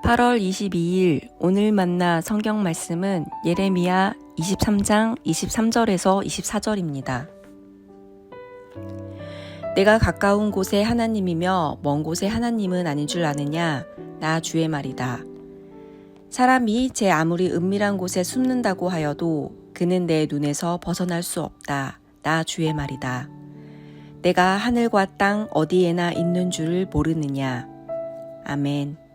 8월 22일 오늘 만나 성경 말씀은 예레미야 23장 23절에서 24절입니다. 내가 가까운 곳에 하나님이며 먼 곳에 하나님은 아닌 줄 아느냐? 나 주의 말이다. 사람이 제 아무리 은밀한 곳에 숨는다고 하여도 그는 내 눈에서 벗어날 수 없다. 나 주의 말이다. 내가 하늘과 땅 어디에나 있는 줄 모르느냐? 아멘.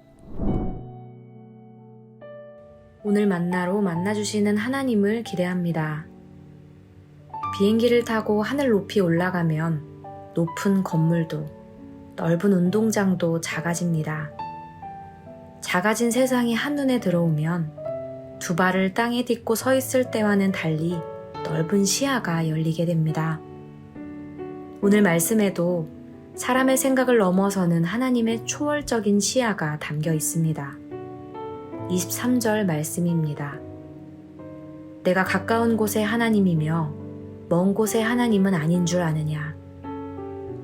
오늘 만나로 만나주시는 하나님을 기대합니다. 비행기를 타고 하늘 높이 올라가면 높은 건물도 넓은 운동장도 작아집니다. 작아진 세상이 한눈에 들어오면 두 발을 땅에 딛고 서 있을 때와는 달리 넓은 시야가 열리게 됩니다. 오늘 말씀에도 사람의 생각을 넘어서는 하나님의 초월적인 시야가 담겨 있습니다. 23절 말씀입니다. 내가 가까운 곳에 하나님이며 먼 곳에 하나님은 아닌 줄 아느냐?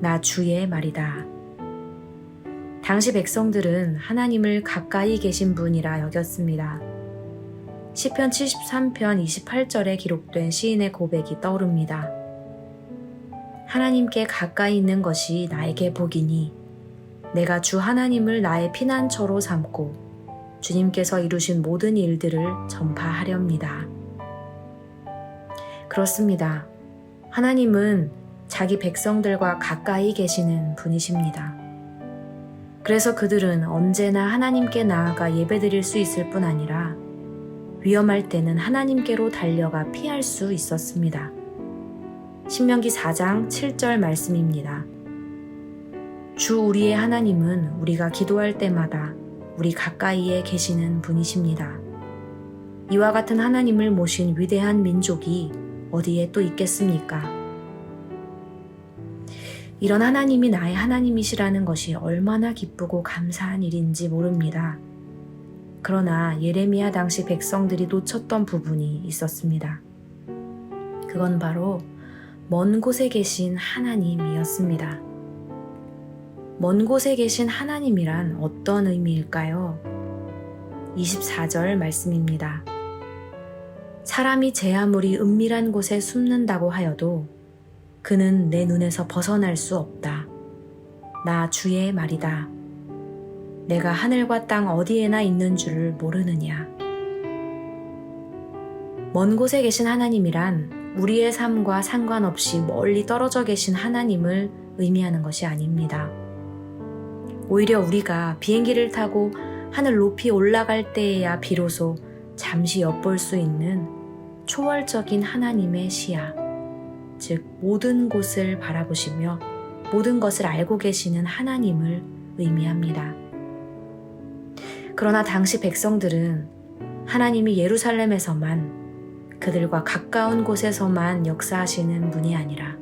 나 주의 말이다. 당시 백성들은 하나님을 가까이 계신 분이라 여겼습니다. 시편 73편 28절에 기록된 시인의 고백이 떠오릅니다. 하나님께 가까이 있는 것이 나에게 복이니 내가 주 하나님을 나의 피난처로 삼고 주님께서 이루신 모든 일들을 전파하렵니다. 그렇습니다. 하나님은 자기 백성들과 가까이 계시는 분이십니다. 그래서 그들은 언제나 하나님께 나아가 예배드릴 수 있을 뿐 아니라 위험할 때는 하나님께로 달려가 피할 수 있었습니다. 신명기 4장 7절 말씀입니다. 주 우리의 하나님은 우리가 기도할 때마다 우리 가까이에 계시는 분이십니다. 이와 같은 하나님을 모신 위대한 민족이 어디에 또 있겠습니까? 이런 하나님이 나의 하나님이시라는 것이 얼마나 기쁘고 감사한 일인지 모릅니다. 그러나 예레미야 당시 백성들이 놓쳤던 부분이 있었습니다. 그건 바로 먼 곳에 계신 하나님이었습니다. 먼 곳에 계신 하나님이란 어떤 의미일까요? 24절 말씀입니다. 사람이 제 아무리 은밀한 곳에 숨는다고 하여도 그는 내 눈에서 벗어날 수 없다. 나 주의 말이다. 내가 하늘과 땅 어디에나 있는 줄을 모르느냐. 먼 곳에 계신 하나님이란 우리의 삶과 상관없이 멀리 떨어져 계신 하나님을 의미하는 것이 아닙니다. 오히려 우리가 비행기를 타고 하늘 높이 올라갈 때에야 비로소 잠시 엿볼 수 있는 초월적인 하나님의 시야, 즉 모든 곳을 바라보시며 모든 것을 알고 계시는 하나님을 의미합니다. 그러나 당시 백성들은 하나님이 예루살렘에서만 그들과 가까운 곳에서만 역사하시는 분이 아니라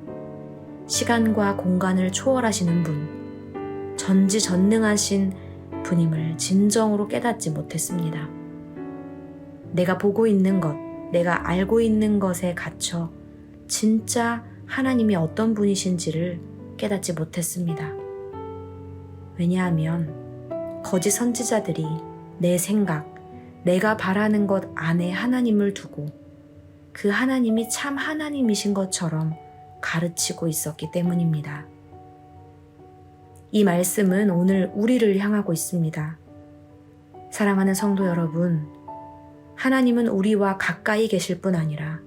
시간과 공간을 초월하시는 분, 전지전능하신 분임을 진정으로 깨닫지 못했습니다. 내가 보고 있는 것, 내가 알고 있는 것에 갇혀 진짜 하나님이 어떤 분이신지를 깨닫지 못했습니다. 왜냐하면 거짓 선지자들이 내 생각, 내가 바라는 것 안에 하나님을 두고 그 하나님이 참 하나님이신 것처럼 가르치고 있었기 때문입니다. 이 말씀은 오늘 우리를 향하고 있습니다. 사랑하는 성도 여러분, 하나님은 우리와 가까이 계실 뿐 아니라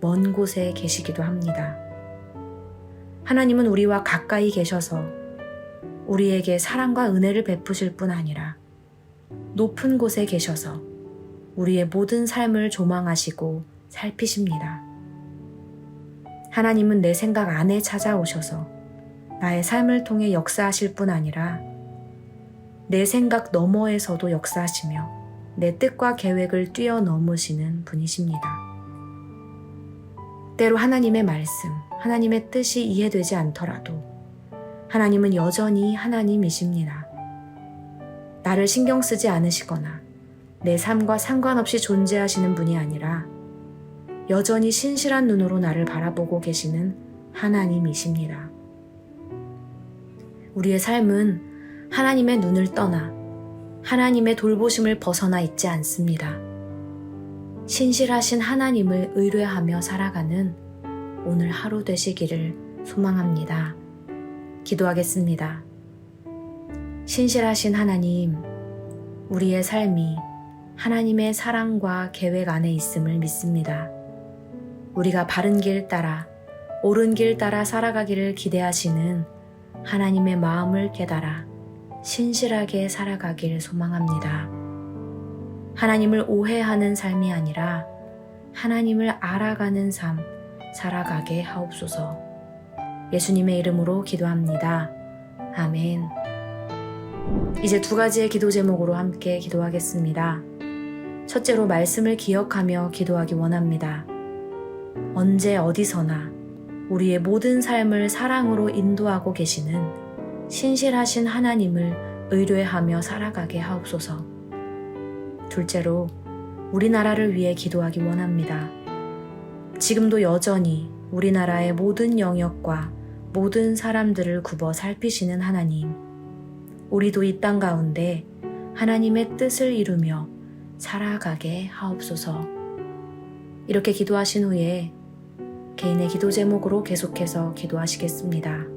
먼 곳에 계시기도 합니다. 하나님은 우리와 가까이 계셔서 우리에게 사랑과 은혜를 베푸실 뿐 아니라 높은 곳에 계셔서 우리의 모든 삶을 조망하시고 살피십니다. 하나님은 내 생각 안에 찾아오셔서 나의 삶을 통해 역사하실 뿐 아니라 내 생각 너머에서도 역사하시며 내 뜻과 계획을 뛰어넘으시는 분이십니다. 때로 하나님의 말씀, 하나님의 뜻이 이해되지 않더라도 하나님은 여전히 하나님이십니다. 나를 신경 쓰지 않으시거나 내 삶과 상관없이 존재하시는 분이 아니라 여전히 신실한 눈으로 나를 바라보고 계시는 하나님이십니다. 우리의 삶은 하나님의 눈을 떠나 하나님의 돌보심을 벗어나 있지 않습니다. 신실하신 하나님을 의뢰하며 살아가는 오늘 하루 되시기를 소망합니다. 기도하겠습니다. 신실하신 하나님, 우리의 삶이 하나님의 사랑과 계획 안에 있음을 믿습니다. 우리가 바른 길 따라, 옳은 길 따라 살아가기를 기대하시는 하나님의 마음을 깨달아 신실하게 살아가길 소망합니다. 하나님을 오해하는 삶이 아니라 하나님을 알아가는 삶 살아가게 하옵소서. 예수님의 이름으로 기도합니다. 아멘. 이제 두 가지의 기도 제목으로 함께 기도하겠습니다. 첫째로 말씀을 기억하며 기도하기 원합니다. 언제 어디서나 우리의 모든 삶을 사랑으로 인도하고 계시는 신실하신 하나님을 의뢰하며 살아가게 하옵소서. 둘째로 우리나라를 위해 기도하기 원합니다. 지금도 여전히 우리나라의 모든 영역과 모든 사람들을 굽어 살피시는 하나님, 우리도 이 땅 가운데 하나님의 뜻을 이루며 살아가게 하옵소서. 이렇게 기도하신 후에 개인의 기도 제목으로 계속해서 기도하시겠습니다.